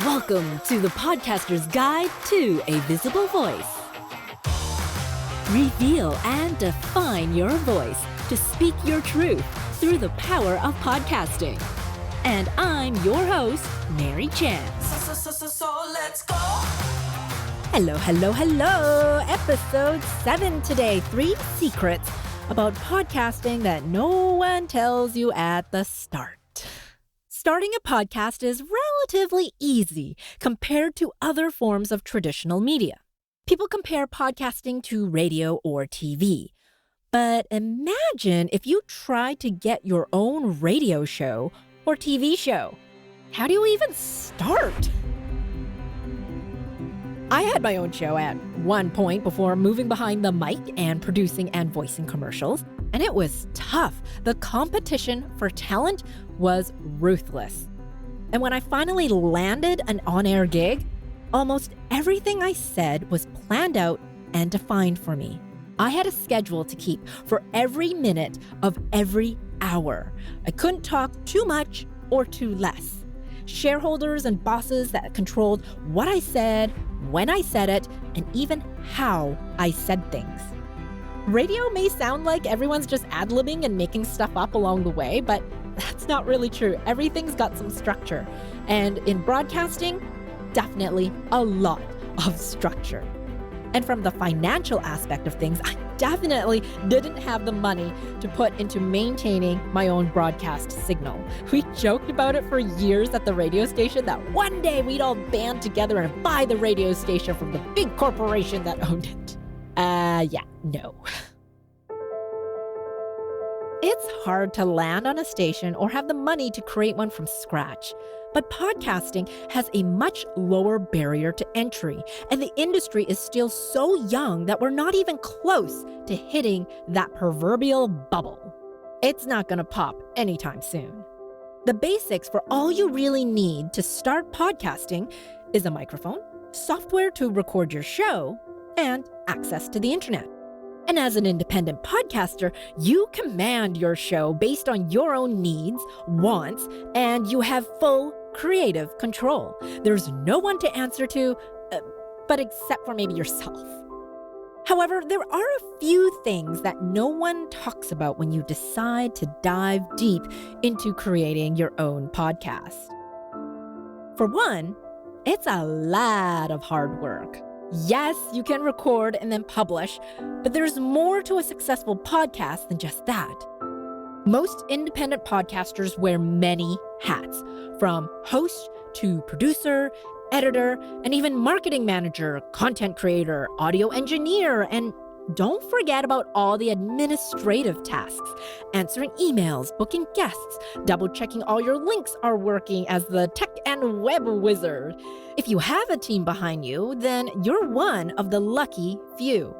Welcome to the Podcaster's Guide to a Visible Voice. Reveal and define your voice to speak your truth through the power of podcasting. And I'm your host, Mary Chan. So let's go. Hello. Episode 7 today. 3 secrets about podcasting that no one tells you at the start. Starting a podcast is relatively easy compared to other forms of traditional media. People compare podcasting to radio or TV. But imagine if you tried to get your own radio show or TV show. How do you even start? I had my own show at one point before moving behind the mic and producing and voicing commercials, and it was tough. The competition for talent was ruthless. And when I finally landed an on-air gig, almost everything I said was planned out and defined for me. I had a schedule to keep for every minute of every hour. I couldn't talk too much or too less. Shareholders and bosses that controlled what I said, when I said it, and even how I said things. Radio may sound like everyone's just ad-libbing and making stuff up along the way, but that's not really true. Everything's got some structure. And in broadcasting, definitely a lot of structure. And from the financial aspect of things, I definitely didn't have the money to put into maintaining my own broadcast signal. We joked about it for years at the radio station that one day we'd all band together and buy the radio station from the big corporation that owned it. No. It's hard to land on a station or have the money to create one from scratch. But podcasting has a much lower barrier to entry, and the industry is still so young that we're not even close to hitting that proverbial bubble. It's not going to pop anytime soon. The basics for all you really need to start podcasting is a microphone, software to record your show, and access to the internet. And as an independent podcaster, you command your show based on your own needs, wants, and you have full creative control. There's no one to answer to, but except for maybe yourself. However, there are a few things that no one talks about when you decide to dive deep into creating your own podcast. For one, it's a lot of hard work. Yes, you can record and then publish, but there's more to a successful podcast than just that. Most independent podcasters wear many hats, from host to producer, editor, and even marketing manager, content creator, audio engineer, and don't forget about all the administrative tasks, answering emails, booking guests, double-checking all your links are working as the tech and web wizard. If you have a team behind you, then you're one of the lucky few.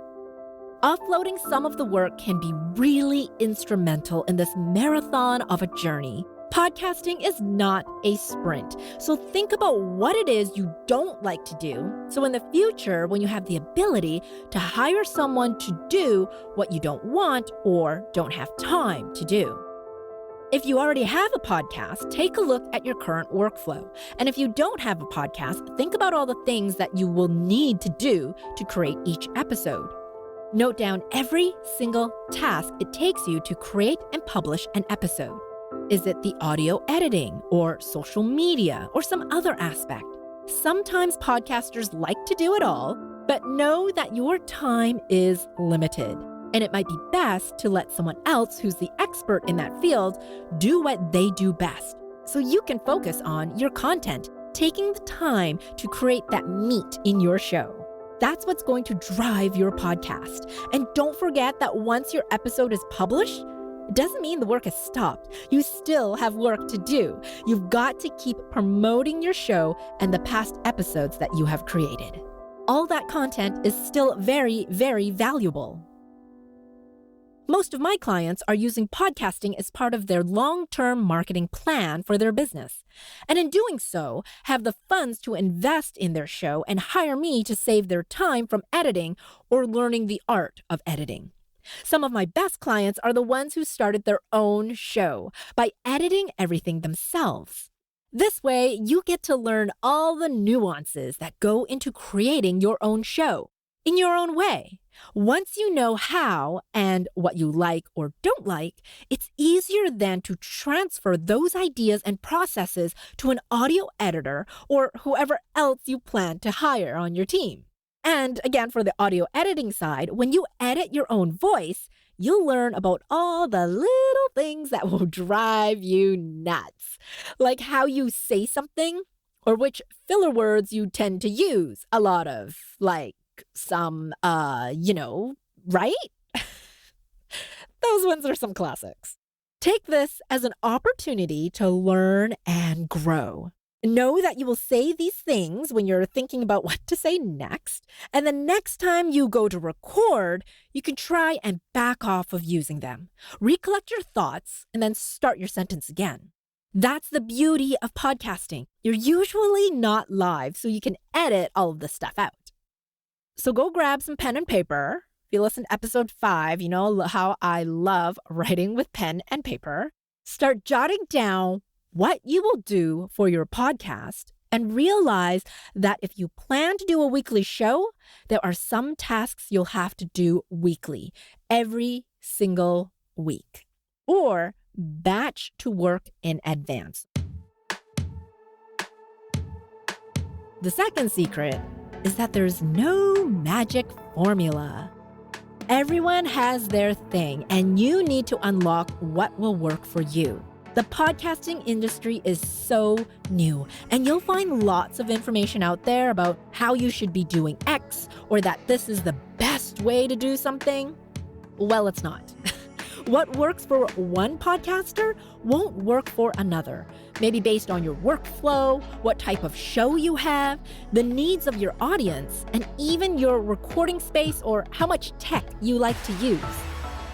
Offloading some of the work can be really instrumental in this marathon of a journey. Podcasting is not a sprint, so think about what it is you don't like to do, so in the future, when you have the ability to hire someone to do what you don't want or don't have time to do. If you already have a podcast, take a look at your current workflow. And if you don't have a podcast, think about all the things that you will need to do to create each episode. Note down every single task it takes you to create and publish an episode. Is it the audio editing or social media or some other aspect? Sometimes podcasters like to do it all, but know that your time is limited. And it might be best to let someone else who's the expert in that field do what they do best, so you can focus on your content, taking the time to create that meat in your show. That's what's going to drive your podcast. And don't forget that once your episode is published, it doesn't mean the work has stopped. You still have work to do. You've got to keep promoting your show and the past episodes that you have created. All that content is still very, very valuable. Most of my clients are using podcasting as part of their long-term marketing plan for their business. And in doing so, have the funds to invest in their show and hire me to save their time from editing or learning the art of editing. Some of my best clients are the ones who started their own show by editing everything themselves. This way, you get to learn all the nuances that go into creating your own show in your own way. Once you know how and what you like or don't like, it's easier then to transfer those ideas and processes to an audio editor or whoever else you plan to hire on your team. And again, for the audio editing side, when you edit your own voice, you'll learn about all the little things that will drive you nuts, like how you say something or which filler words you tend to use a lot of, like some, right? Those ones are some classics. Take this as an opportunity to learn and grow. Know that you will say these things when you're thinking about what to say next, and the next time you go to record, you can try and back off of using them. Recollect your thoughts and then start your sentence again. That's the beauty of podcasting. You're usually not live, so you can edit all of this stuff out. So go grab some pen and paper. If you listen to episode 5, you know how I love writing with pen and paper. Start jotting down what you will do for your podcast and realize that if you plan to do a weekly show, there are some tasks you'll have to do weekly, every single week, or batch to work in advance. The second secret is that there's no magic formula. Everyone has their thing, and you need to unlock what will work for you. The podcasting industry is so new, and you'll find lots of information out there about how you should be doing X or that this is the best way to do something. Well, it's not. What works for one podcaster won't work for another. Maybe based on your workflow, what type of show you have, the needs of your audience, and even your recording space or how much tech you like to use.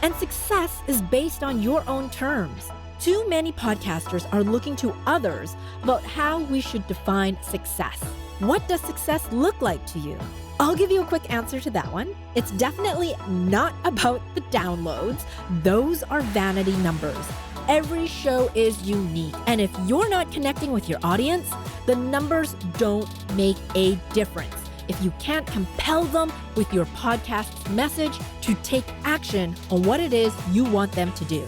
And success is based on your own terms. Too many podcasters are looking to others about how we should define success. What does success look like to you? I'll give you a quick answer to that one. It's definitely not about the downloads. Those are vanity numbers. Every show is unique, and if you're not connecting with your audience, the numbers don't make a difference if you can't compel them with your podcast's message to take action on what it is you want them to do.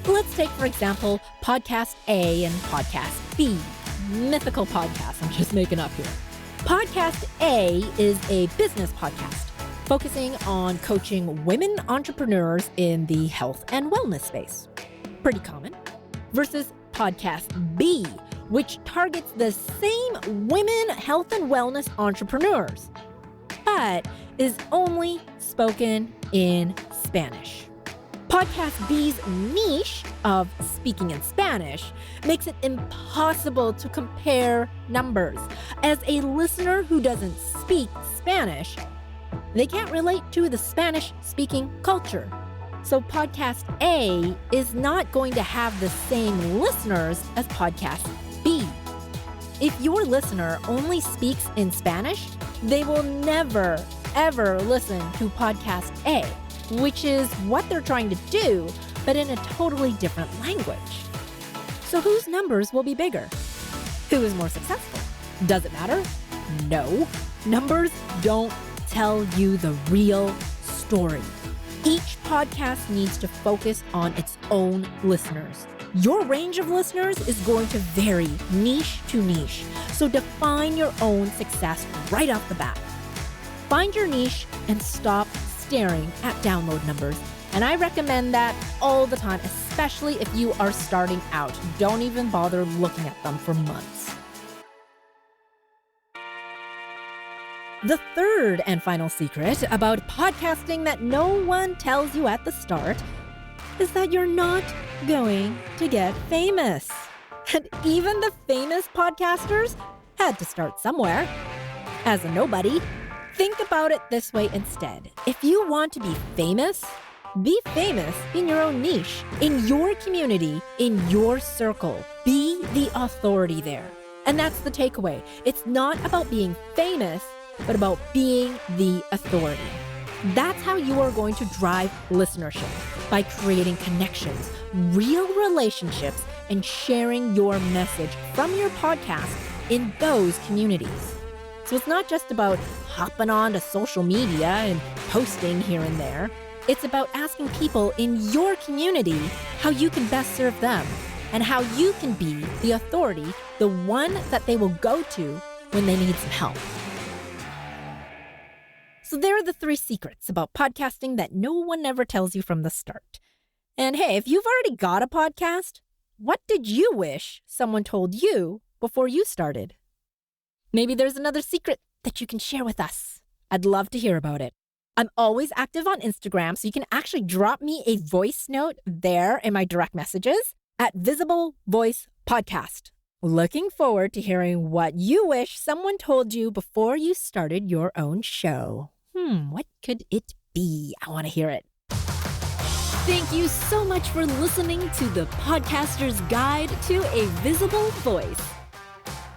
Let's take, for example, Podcast A and Podcast B. Mythical podcasts I'm just making up here. Podcast A is a business podcast focusing on coaching women entrepreneurs in the health and wellness space. Pretty common. Versus Podcast B, which targets the same women health and wellness entrepreneurs, but is only spoken in Spanish. Podcast B's niche of speaking in Spanish makes it impossible to compare numbers. As a listener who doesn't speak Spanish, they can't relate to the Spanish-speaking culture. So Podcast A is not going to have the same listeners as Podcast B. If your listener only speaks in Spanish, they will never, ever listen to Podcast A, which is what they're trying to do, but in a totally different language. So whose numbers will be bigger? Who is more successful? Does it matter? No. Numbers don't tell you the real story. Each podcast needs to focus on its own listeners. Your range of listeners is going to vary niche to niche, so define your own success right off the bat. Find your niche and stop staring at download numbers. And I recommend that all the time, especially if you are starting out. Don't even bother looking at them for months. The third and final secret about podcasting that no one tells you at the start is that you're not going to get famous. And even the famous podcasters had to start somewhere. As a nobody, think about it this way instead. If you want to be famous in your own niche, in your community, in your circle. Be the authority there. And that's the takeaway. It's not about being famous, but about being the authority. That's how you are going to drive listenership, by creating connections, real relationships, and sharing your message from your podcast in those communities. So it's not just about hopping on to social media and posting here and there. It's about asking people in your community how you can best serve them and how you can be the authority, the one that they will go to when they need some help. So there are the 3 secrets about podcasting that no one ever tells you from the start. And hey, if you've already got a podcast, what did you wish someone told you before you started? Maybe there's another secret that you can share with us. I'd love to hear about it. I'm always active on Instagram, so you can actually drop me a voice note there in my direct messages at Visible Voice Podcast. Looking forward to hearing what you wish someone told you before you started your own show. What could it be? I want to hear it. Thank you so much for listening to the Podcaster's Guide to a Visible Voice.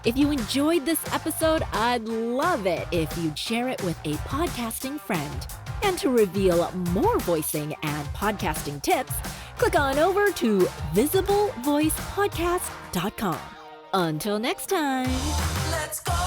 If you enjoyed this episode, I'd love it if you'd share it with a podcasting friend. And to reveal more voicing and podcasting tips, click on over to visiblevoicepodcast.com. Until next time. Let's go.